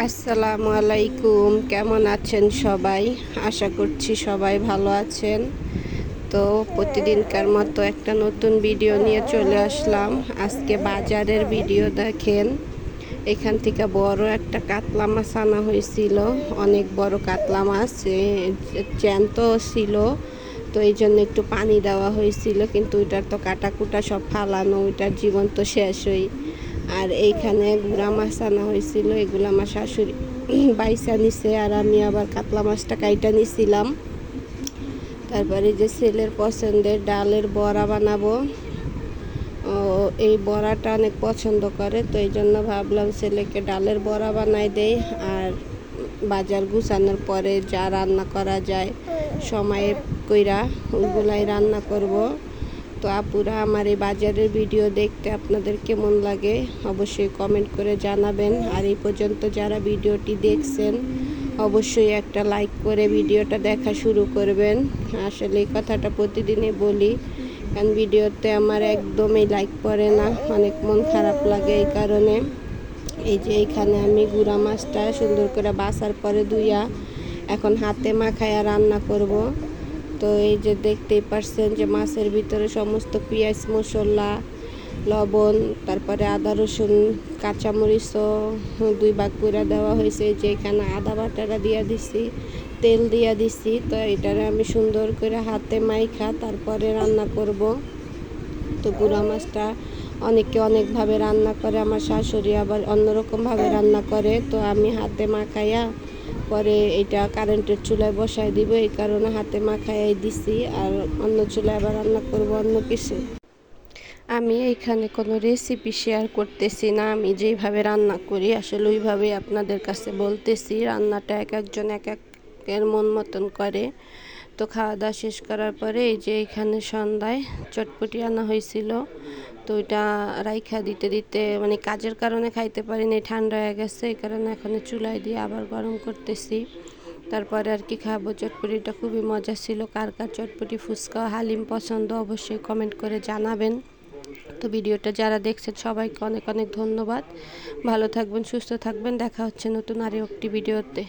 আসসালামু আলাইকুম, কেমন আছেন সবাই? আশা করছি সবাই ভালো আছেন। তো প্রতিদিনকার মতো একটা নতুন ভিডিও নিয়ে চলে আসলাম। আজকে বাজারের ভিডিও দেখেন। এখান থেকে বড় একটা কাতলা মাছ আনা হয়েছিল, অনেক বড় কাতলা মাছ, জ্যান্ত ছিল। তো এই জন্য একটু পানি দেওয়া হয়েছিল, কিন্তু ওইটার তো কাটাকুটা সব ফালানো, ওইটার জীবন তো শেষই। আর এইখানে গুড়া মাছ আনা হয়েছিল, এগুলো আমার শাশুড়ি বাইসা নিছে, আর আমি আবার কাতলা মাছটা কাইটা নিছিলাম। তারপরে যে ছেলের পছন্দের ডালের বড়া বানাবো, ও এই বড়াটা অনেক পছন্দ করে, তো এই জন্য ভাবলাম ছেলেকে ডালের বড়া বানাই দেই। আর বাজার গুছানোর পরে যা রান্না করা যায় সময়ে কইরা ওইগুলাই রান্না করব। তো আপুরা, আমার এই বাজারের ভিডিও দেখতে আপনাদের কেমন লাগে অবশ্যই কমেন্ট করে জানাবেন। আর এই পর্যন্ত যারা ভিডিওটি দেখছেন অবশ্যই একটা লাইক করে ভিডিওটা দেখা শুরু করবেন। আসলে এই কথাটা প্রতিদিনই বলি, কারণ ভিডিওতে আমার একদমই লাইক পড়ে না, অনেক মন খারাপ লাগে। এই কারণে এই যে এইখানে আমি গুঁড়া মাছটা সুন্দর করে বাছার পরে ধুইয়া এখন হাতে মাখায়া রান্না করব। তো এই যে দেখতেই পারছেন যে মাছের ভিতরে সমস্ত পেঁয়াজ, মশলা, লবণ, তারপরে আদা রসুন কাঁচামরিচও 2 ভাগ করে দেওয়া হয়েছে। যে এখানে আদা বাটাটা দিয়া দিছি, তেল দিয়া দিছি। তো এটারে আমি সুন্দর করে হাতে মাইখা তারপরে রান্না করব। তো গুঁড়া মাছটা অনেকে অনেকভাবে রান্না করে, আমার শাশুড়ি আবার অন্যরকমভাবে রান্না করে। তো আমি হাতে মাখাইয়া পরে এটা কারেন্টের চুলায় বসায় দিব, এই কারণে হাতে মাখাইয়াই দিছি। আর অন্য চুলায় আবার রান্না করব অন্য কিছু। আমি এখানে কোনো রেসিপি শেয়ার করতেছি না, আমি যেইভাবে রান্না করি আসলে ওইভাবেই আপনাদের কাছে বলতেছি। রান্নাটা এক একজন এক একের মন মতন করে। তো খাওয়া দাওয়া শেষ করার পরে এই যে এখানে সন্ধ্যায় চটপটি আনা হয়েছিল, তো ওইটা রাইখা দিতে দিতে মানে কাজের কারণে খাইতে পারিনি, ঠান্ডা হয়ে গেছে, এই কারণে এখন চুলায় দিয়ে আবার গরম করতেছি। তারপরে আর কি খাবো। চটপটিটা খুবই মজা ছিল। কার কার চটপটি, ফুচকা, হালিম পছন্দ অবশ্যই কমেন্ট করে জানাবেন। তো ভিডিওটা যারা দেখছেন সবাইকে অনেক অনেক ধন্যবাদ। ভালো থাকবেন, সুস্থ থাকবেন। দেখা হচ্ছে নতুন আরও একটি ভিডিওতে।